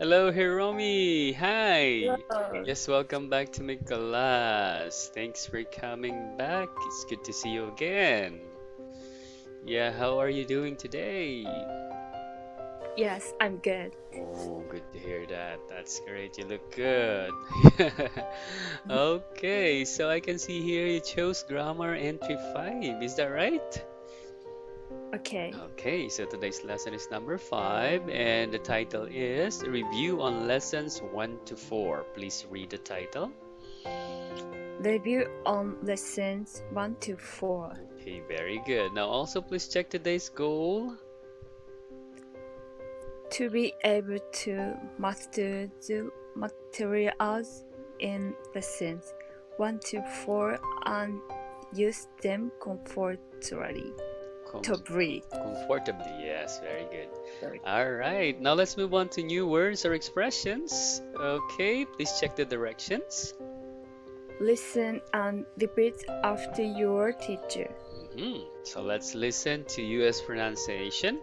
Hello, Hiromi. Hi. Hello. Yes, welcome back to my class. Thanks for coming back. It's good to see you again. Yeah, how are you doing today? Yes, I'm good. Oh, good to hear that. That's great. You look good. Okay, so I can see here you chose grammar entry 5. Is that right? Okay. Okay, so today's lesson is number 5, and the title is Review on Lessons 1 to 4. Please read the title. Review on lessons 1 to 4. Okay, very good. Now also please check today's goal. To be able to master the materials in lessons 1 to 4 and use them comfortably. Com To breathe. Comfortably, yes, very good. Sorry. All right, now let's move on to new words or expressions. Okay, please check the directions. Listen and repeat after your teacher. So let's listen to US pronunciation.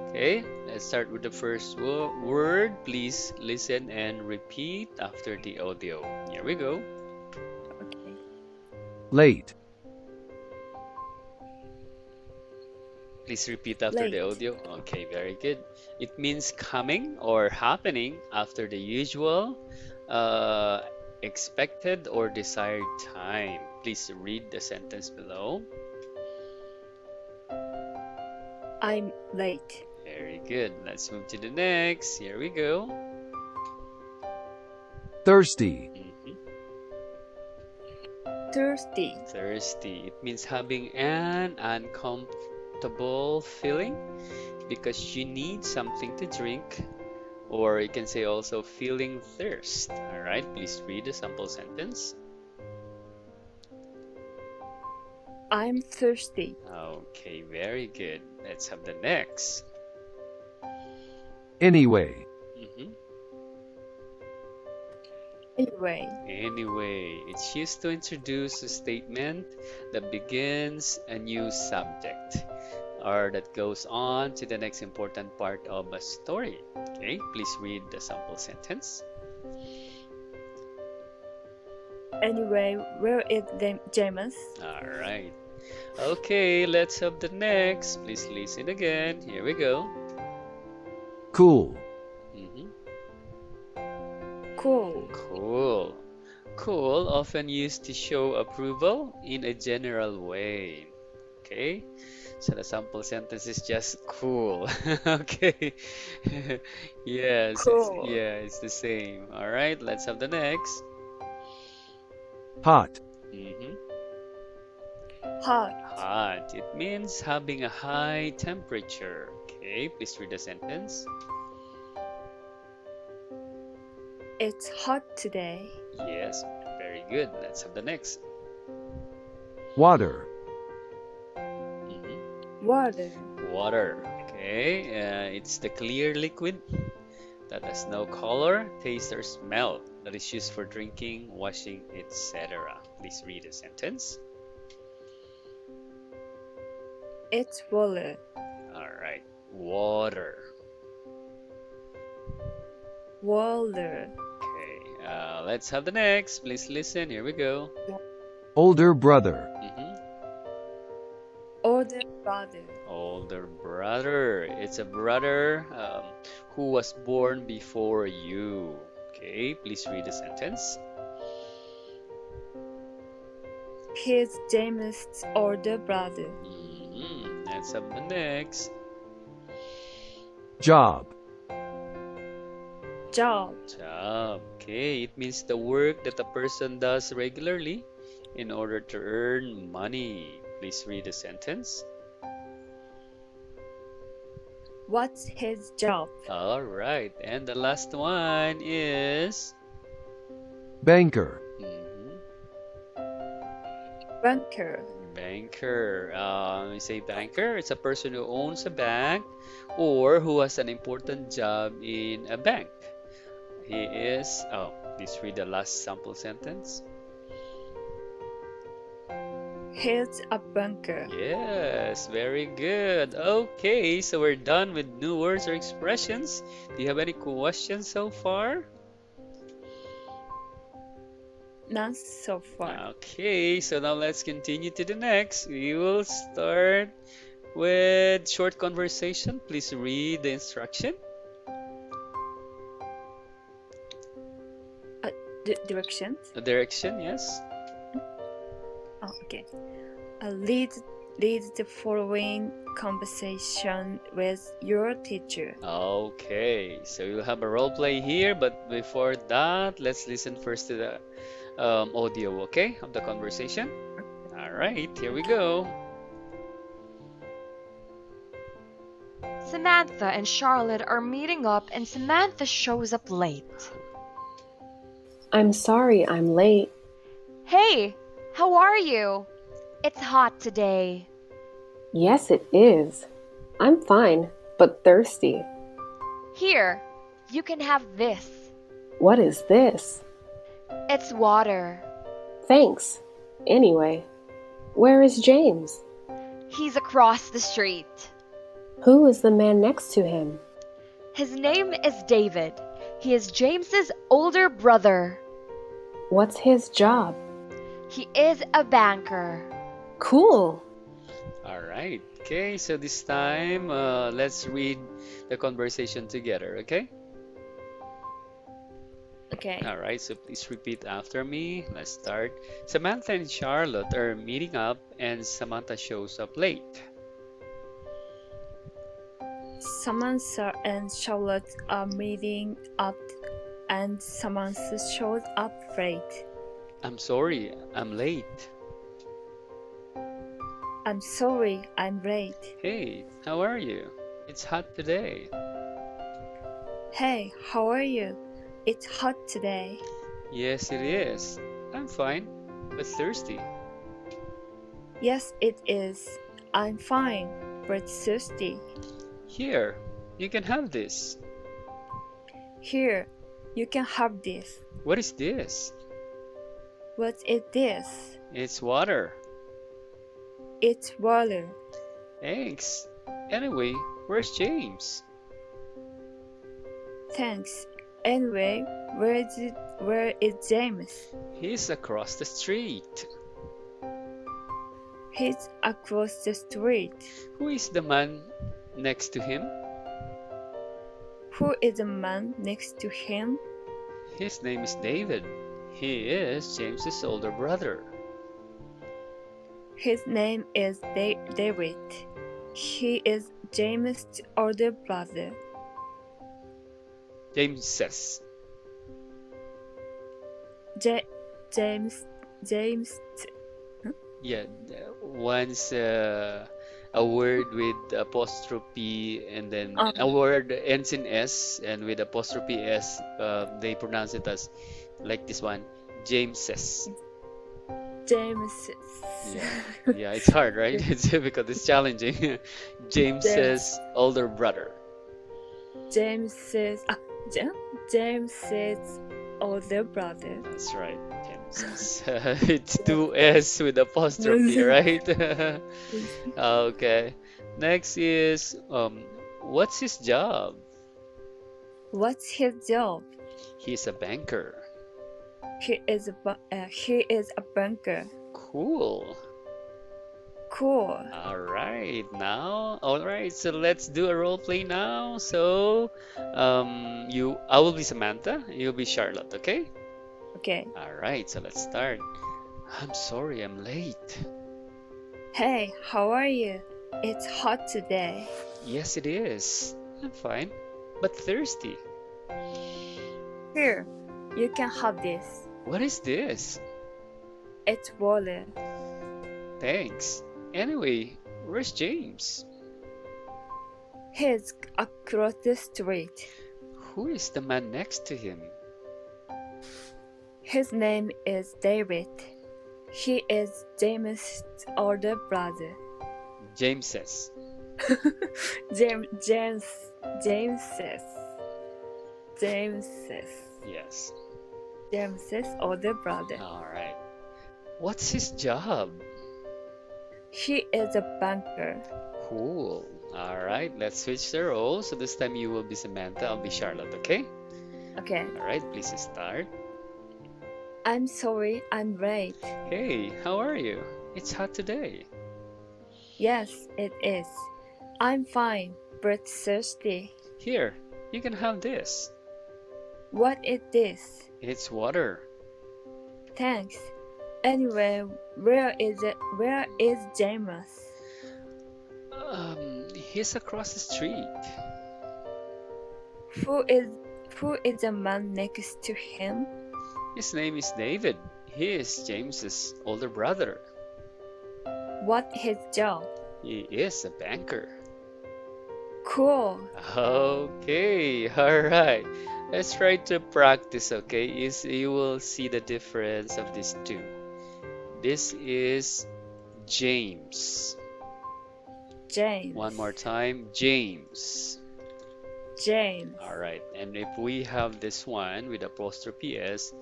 Okay, let's start with the first word. Please listen and repeat after the audio. Here we go. Okay. late, Please repeat after the Late. audio. Okay, very good. It means coming or happening after the usual, uh, expected or desired time. Please read the sentence below. I'm late. Very good. Let's move to the next. Here we go. thirsty, Mhm. Thirsty. Thirsty. It means having an uncomfortable feeling because you need something to drink, or you can say also feeling thirst. All right, please read the sample sentence. I'm thirsty. Okay, very good. Let's have the next. anyway, Mhm. Anyway. Anyway, it's used to introduce a statement that begins a new subject or that goes on to the next important part of a story. Okay, please read the sample sentence. Anyway, where is James? All right. Okay, let's have the next. Please listen again. Here we go. cool, Mhm. Cool. Cool. Cool, often used to show approval in a general way. Okay, so the sample sentence is just cool. Okay. Yes, Cool. it's the same. All right, let's have the next. hot, hmm Hot. Hot. It means having a high temperature. Okay, please read the sentence. It's hot today. Yes, very good. Let's have the next. water, Mhm. Water. Water. Okay, it's the clear liquid that has no color, taste, or smell that is used for drinking, washing, etc. Please read the sentence. It's water. All right, water. Water. Okay, let's have the next. Please listen. Here we go. older brother, Mhm. Older brother. Older brother. It's a brother who was born before you. Okay, please read the sentence. He's James' older brother. Let's have the next. job, Job. Job. Okay, it means the work that a person does regularly in order to earn money. Please read the sentence. What's his job? All right, and the last one is banker, mhm, Banker. banker. We say banker, it's a person who owns a bank or who has an important job in a bank. He is, please read the last sample sentence. He's a banker. Yes, very good. Okay, so we're done with new words or expressions. Do you have any questions so far? None so far. Okay, so now let's continue to the next. We will start with short conversation. Please read the instruction. Directions. The direction, yes. Oh, okay. Lead the following conversation with your teacher. Okay, so you'll have a role play here, but before that, let's listen first to the audio, okay, of the conversation. All right, here we go. Samantha and Charlotte are meeting up, and Samantha shows up late. I'm sorry I'm late. Hey, how are you? It's hot today. Yes, it is. I'm fine, but thirsty. Here, you can have this. What is this? It's water. Thanks. Anyway, where is James? He's across the street. Who is the man next to him? His name is David. He is James's older brother. What's his job? He is a banker. Cool. All right, okay, so this time let's read the conversation together, okay? Okay. All right, so please repeat after me. Let's start. Samantha and Charlotte are meeting up, and Samantha shows up late. Samantha and Charlotte are meeting up, and Samantha showed up late. I'm sorry, I'm late. I'm sorry, I'm late. Hey, how are you? It's hot today. Hey, how are you? It's hot today. Yes, it is. I'm fine, but thirsty. Yes, it is. I'm fine, but thirsty. Here, you can have this. Here, you can have this. What is this? What is this? It's water. It's water. Thanks. Anyway, where's James? Thanks. Anyway, where is James? He's across the street. He's across the street. Who is the man next to him? Who is the man next to him? His name is David. He is James's older brother. His name is David. He is James' older brother. James says. James. Yeah, once a word with apostrophe and then a word ends in S and with apostrophe S, they pronounce it as like this one, James says. James. Yeah, it's hard, right? It's difficult, it's challenging. James's older brother. James says. James says older brother. That's right, James. It's two S with apostrophe, right? Okay. Next is what's his job? What's his job? He's a banker. He is a banker. Cool. Cool. All right, so let's do a role play now. So, I will be Samantha, you'll be Charlotte, okay? Okay. All right, so let's start. I'm sorry, I'm late. Hey, how are you? It's hot today. Yes, it is. I'm fine, but thirsty. Here, you can have this. What is this? It's water. Thanks. Anyway, where's James? He's across the street. Who is the man next to him? His name is David. He is James' older brother. James says. James says. Yes. James' older brother. All right. What's his job? He is a banker. Cool. All right, let's switch the roles. So this time you will be Samantha, I'll be Charlotte, okay? Okay. All right, please start. I'm sorry I'm late. Hey, how are you? It's hot today. Yes, it is. I'm fine, but thirsty. Here, you can have this. What is this? It's water. Thanks. Anyway, where is James? He's across the street. Who is who is the man next to him? His name is David. He is James's older brother. What his job? He is a banker. Cool. Okay, all right. Let's try to practice, okay? You will see the difference of these two. This is James. James. One more time, James. James. All right, and if we have this one with apostrophe S,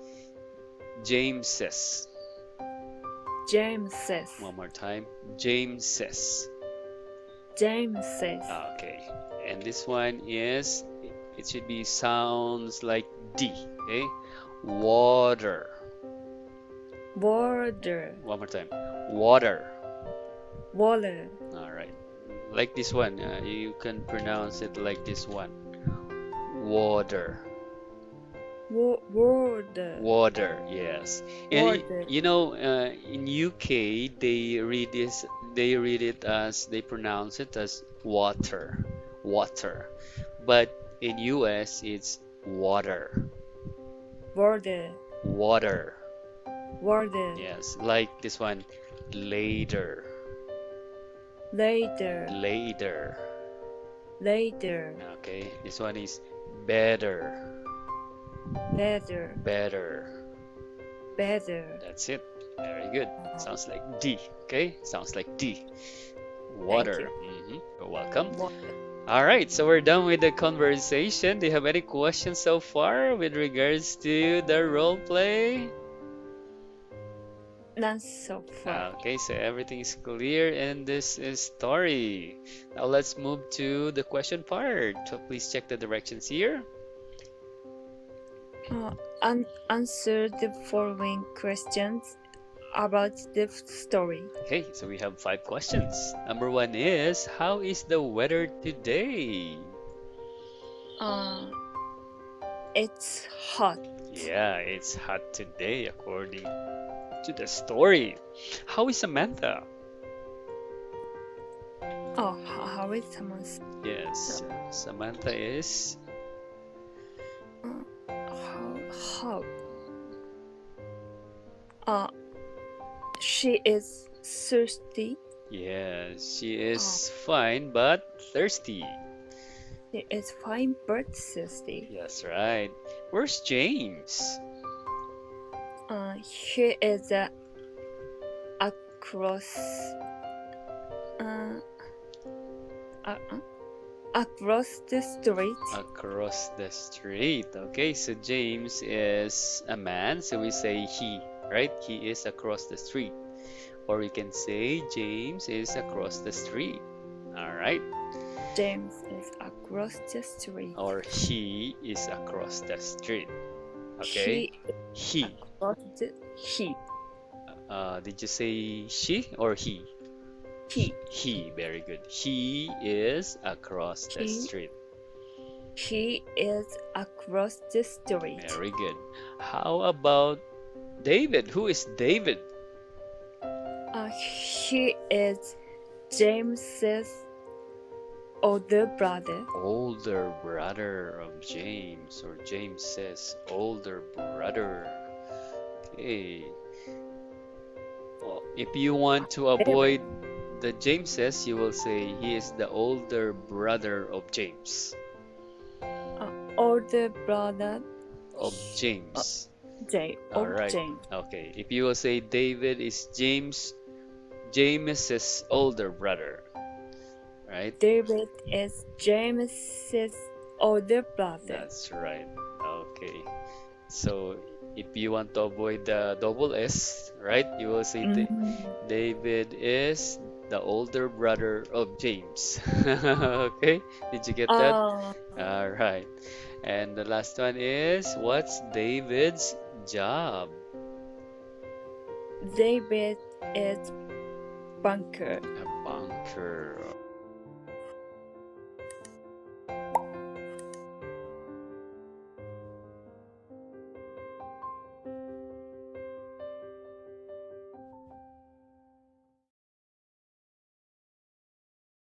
Jameses. Jameses. One more time, Jameses. Jameses. Okay, and this one is, it should be sounds like D, okay? Water. Water. One more time, water. Water. All right, like this one, you can pronounce it like this one, water. Water. Water, yes. And Water. you know, in UK they read it as, they pronounce it as water, water. But in US it's water, Water. water. Water. Yes, like this one, later, Later. later. Later. Okay, this one is better, Better. better. Better. That's it. Very good. Sounds like D. Okay, sounds like D. Water. You're welcome. Water. All right, so we're done with the conversation. Do you have any questions so far with regards to the role play? Not so far. Okay, so everything is clear and this is story. Now let's move to the question part. So please check the directions here. Answer the following questions about the story. Okay, so we have 5 questions. Number 1 is, how is the weather today? It's hot. Yeah, it's hot today according to the story. How is Samantha? Oh, how is someone's? Yes, Samantha is. How? She is thirsty. Yes, she is fine but thirsty. She is fine but thirsty. Yes, right. Where's James? He is across across the street. Across the street. Okay, so James is a man, so we say he, right? He is across the street. Or we can say James is across the street. All right. James is across the street. Or he is across the street. Okay. He. He. Did you say she or he? He. He. Very good. He is across the street. He is across the street. Very good. How about David? Who is David? He is James's older brother. Older brother of James, or James's older brother. Okay. Well, if you want to avoid the Jameses, you will say he is the older brother of James. Older brother Of James. All right. James. Okay. If you will say David is James's older brother. Right? David is James's older brother. That's right. Okay. So if you want to avoid the double S, right? You will say David is the older brother of James. Okay, did you get that? Oh, All right. And the last one is, what's David's job? David is banker. A banker.